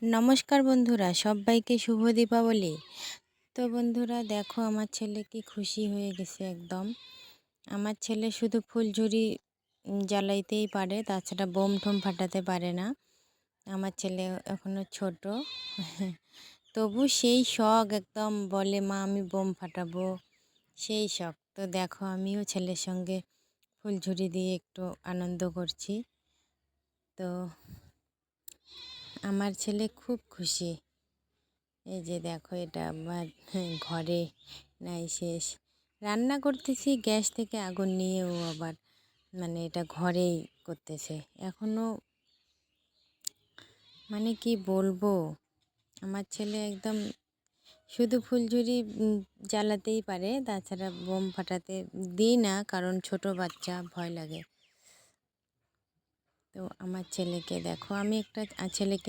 নমস্কার বন্ধুরা, সবাইকে শুভ দীপাবলি। তো বন্ধুরা দেখো, আমার ছেলে কি খুশি হয়ে গেছে একদম। আমার ছেলে শুধু ফুলঝুরি জ্বালাইতেই পারে, তাছাড়া বোম ঠোম ফাটাতে পারে না। আমার ছেলে এখনো ছোট তবু সেই শখ, একদম বলে মা আমি বোম ফাটাবো, সেই শখ। তো দেখো, আমিও ছেলের সঙ্গে ফুলঝুরি দিয়ে একটু আনন্দ করছি। তো আমার ছেলে খুব খুশি। এই যে দেখো, এটা আমার ঘরে নাই শেষ রান্না করতেছি, গ্যাস থেকে আগুন নিয়েও আবার এটা ঘরেই করতেছে এখনো। কি বলবো, আমার ছেলে একদম শুধু ফুলঝুরি জ্বালাতেই পারে, তাছাড়া বোম ফাটাতে দিই না, কারণ ছোট বাচ্চা, ভয় লাগে। তো আমার ছেলেকে দেখো, আমি একটা ছেলেকে